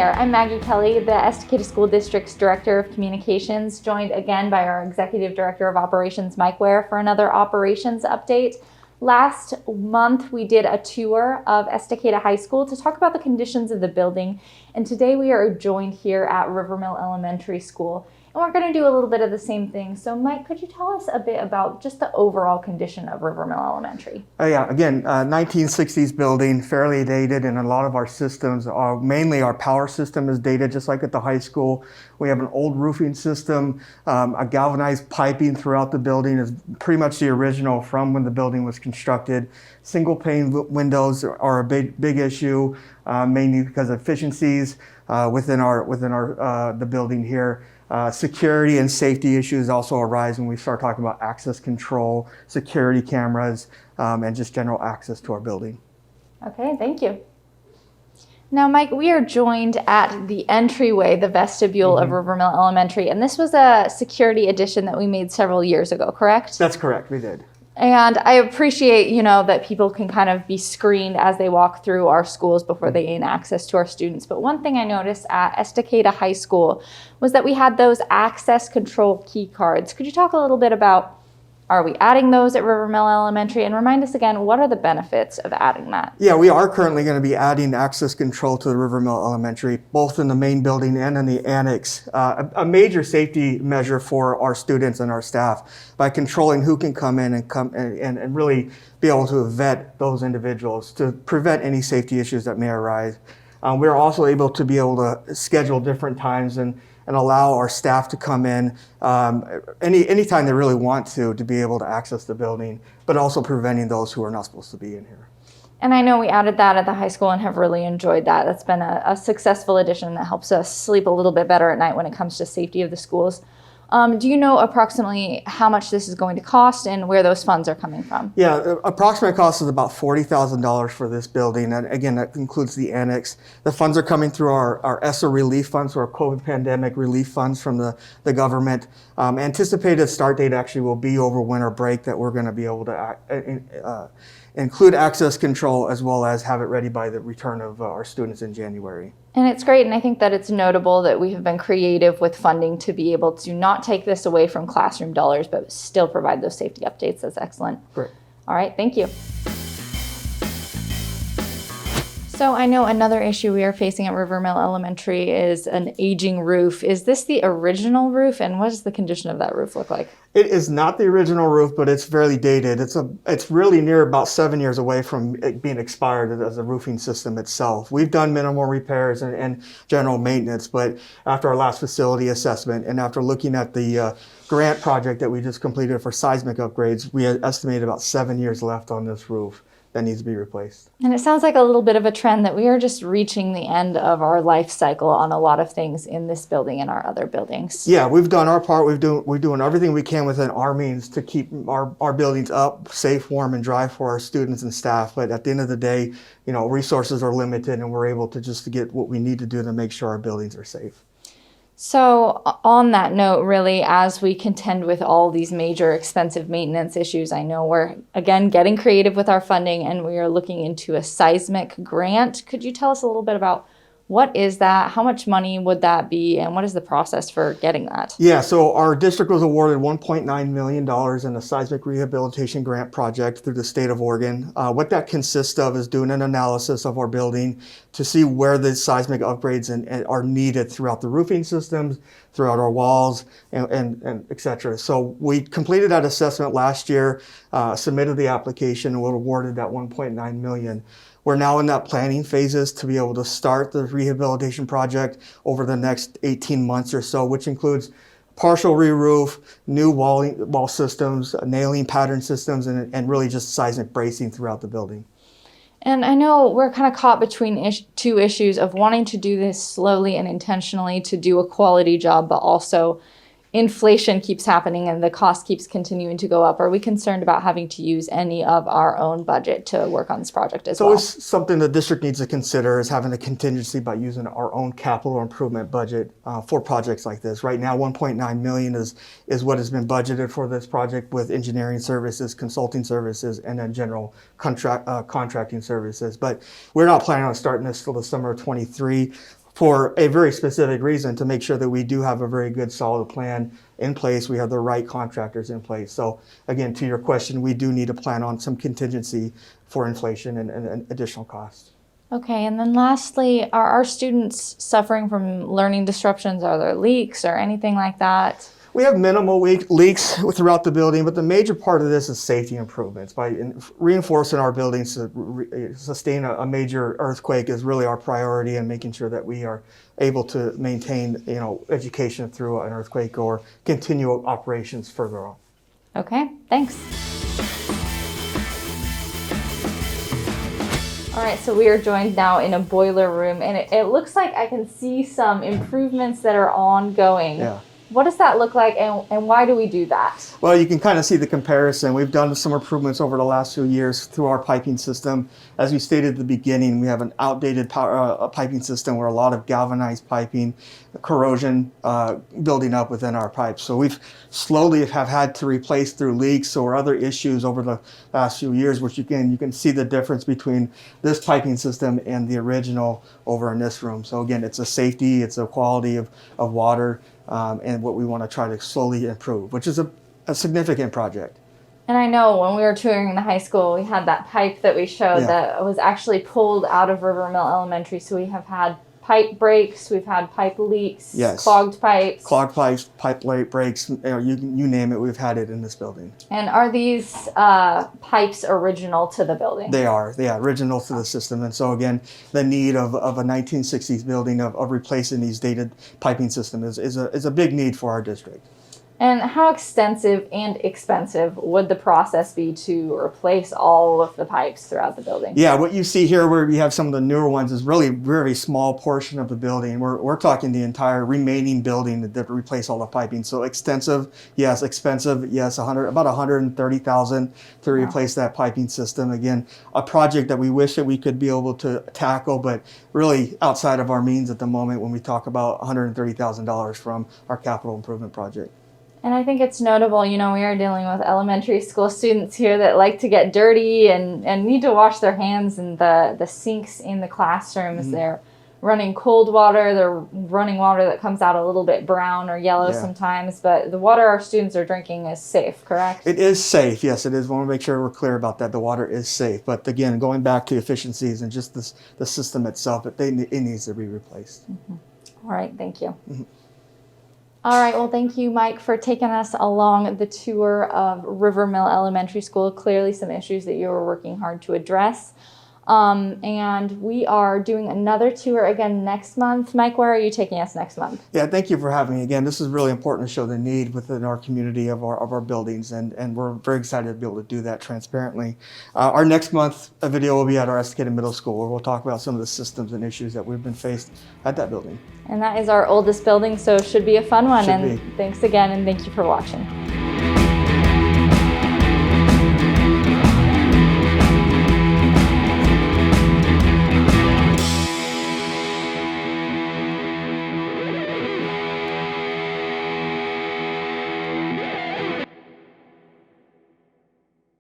there, I'm Maggie Kelly, the Estacada School District's Director of Communications, joined again by our Executive Director of Operations, Mike Ware, for another operations update. Last month, we did a tour of Estacada High School to talk about the conditions of the building, and today we are joined here at Rivermill Elementary School. And we're going to do a little bit of the same thing. So Mike, could you tell us a bit about just the overall condition of Rivermill Elementary? Yeah, again, 1960s building, fairly dated, and a lot of our systems are, mainly our power system is dated, just like at the high school. We have an old roofing system, a galvanized piping throughout the building is pretty much the original from when the building was constructed. Single pane windows are a big issue, mainly because of efficiencies within the building here. Security and safety issues also arise when we start talking about access control, security cameras, and just general access to our building. Okay, thank you. Now, Mike, we are joined at the entryway, the vestibule of Rivermill Elementary, and this was a security addition that we made several years ago, correct? That's correct, we did. And I appreciate, that people can kind of be screened as they walk through our schools before they gain access to our students. But one thing I noticed at Estacada High School was that we had those access control key cards. Could you talk a little bit about, are we adding those at Rivermill Elementary? And remind us again, what are the benefits of adding that? Yeah, we are currently going to be adding access control to the Rivermill Elementary, both in the main building and in the annex. A major safety measure for our students and our staff by controlling who can come in and really be able to vet those individuals to prevent any safety issues that may arise. We're also able to be able to schedule different times and allow our staff to come in anytime they really want to be able to access the building, but also preventing those who are not supposed to be in here. And I know we added that at the high school and have really enjoyed that. That's been a successful addition that helps us sleep a little bit better at night when it comes to safety of the schools. Do you know approximately how much this is going to cost and where those funds are coming from? Yeah, the approximate cost is about $40,000 for this building. And again, that includes the annex. The funds are coming through our ESSA relief funds, or our COVID pandemic relief funds from the government. Anticipated start date actually will be over winter break, that we're going to be able to include access control as well as have it ready by the return of our students in January. And it's great, and I think that it's notable that we have been creative with funding to be able to not take this away from classroom dollars, but still provide those safety updates. That's excellent. Great. All right, thank you. So I know another issue we are facing at Rivermill Elementary is an aging roof. Is this the original roof, and what does the condition of that roof look like? It is not the original roof, but it's fairly dated. It's really near about 7 years away from it being expired as a roofing system itself. We've done minimal repairs and general maintenance, but after our last facility assessment and after looking at the grant project that we just completed for seismic upgrades, we estimated about 7 years left on this roof that needs to be replaced. And it sounds like a little bit of a trend that we are just reaching the end of our life cycle on a lot of things in this building and our other buildings. Yeah, we've done our part. We're doing everything we can within our means to keep our buildings up, safe, warm, and dry for our students and staff. But at the end of the day, resources are limited, and we're able to just get what we need to do to make sure our buildings are safe. So on that note, really, as we contend with all these major expensive maintenance issues, I know we're, again, getting creative with our funding, and we are looking into a seismic grant. Could you tell us a little bit about what is that? How much money would that be? And what is the process for getting that? Yeah, so our district was awarded $1.9 million in a seismic rehabilitation grant project through the state of Oregon. What that consists of is doing an analysis of our building to see where the seismic upgrades are needed throughout the roofing systems, throughout our walls, and et cetera. So we completed that assessment last year, submitted the application, and were awarded that $1.9 million. We're now in that planning phases to be able to start the rehabilitation project over the next 18 months or so, which includes partial re-roof, new wall systems, nailing pattern systems, and really just seismic bracing throughout the building. And I know we're kind of caught between two issues of wanting to do this slowly and intentionally to do a quality job, but also inflation keeps happening and the cost keeps continuing to go up. Are we concerned about having to use any of our own budget to work on this project as well? So it's something the district needs to consider, is having a contingency by using our own capital improvement budget for projects like this. Right now, $1.9 million is what has been budgeted for this project, with engineering services, consulting services, and then general contracting services. But we're not planning on starting this till the summer of 23. for a very specific reason, to make sure that we do have a very good solid plan in place. We have the right contractors in place. So again, to your question, we do need to plan on some contingency for inflation and additional costs. Okay, and then lastly, are our students suffering from learning disruptions? Are there leaks or anything like that? We have minimal leaks throughout the building, but the major part of this is safety improvements. By reinforcing our buildings to sustain a major earthquake is really our priority, and making sure that we are able to maintain, education through an earthquake or continue operations further on. Okay, thanks. All right, so we are joined now in a boiler room, and it looks like I can see some improvements that are ongoing. Yeah. What does that look like, and why do we do that? Well, you can kind of see the comparison. We've done some improvements over the last few years through our piping system. As we stated at the beginning, we have an outdated piping system where a lot of galvanized piping, corrosion building up within our pipes. So we've slowly have had to replace through leaks or other issues over the last few years, which you can see the difference between this piping system and the original over in this room. So again, it's a safety, it's a quality of water, and what we want to try to slowly improve, which is a significant project. And I know when we were touring the high school, we had that pipe that we showed that was actually pulled out of River Mill Elementary. So we have had pipe breaks, we've had pipe leaks, clogged pipes. Clogged pipes, pipe breaks, you name it, we've had it in this building. And are these pipes original to the building? They are, original to the system. And so again, the need of a 1960s building of replacing these dated piping system is a big need for our district. And how extensive and expensive would the process be to replace all of the pipes throughout the building? Yeah, what you see here where we have some of the newer ones is really very small portion of the building. We're talking the entire remaining building to replace all the piping. So extensive, yes. Expensive, yes. About $130,000 to replace that piping system. Again, a project that we wish that we could be able to tackle, but really outside of our means at the moment when we talk about $130,000 from our capital improvement project. And I think it's notable, we are dealing with elementary school students here that like to get dirty and need to wash their hands, and the sinks in the classrooms, mm-hmm. They're running cold water, they're running water that comes out a little bit brown or yellow sometimes, but the water our students are drinking is safe, correct? It is safe, yes, it is. I want to make sure we're clear about that. The water is safe, but again, going back to efficiencies and just the system itself, it needs to be replaced. Mm-hmm. All right, thank you. Mm-hmm. All right, well, thank you, Mike, for taking us along the tour of River Mill Elementary School. Clearly some issues that you were working hard to address. And we are doing another tour again next month. Mike, where are you taking us next month? Yeah, thank you for having me again. This is really important to show the need within our community of our buildings, and we're very excited to be able to do that transparently. Our next month video will be at our Estacada Middle School, where we'll talk about some of the systems and issues that we've been faced at that building. And that is our oldest building, so it should be a fun one. Thanks again, and thank you for watching.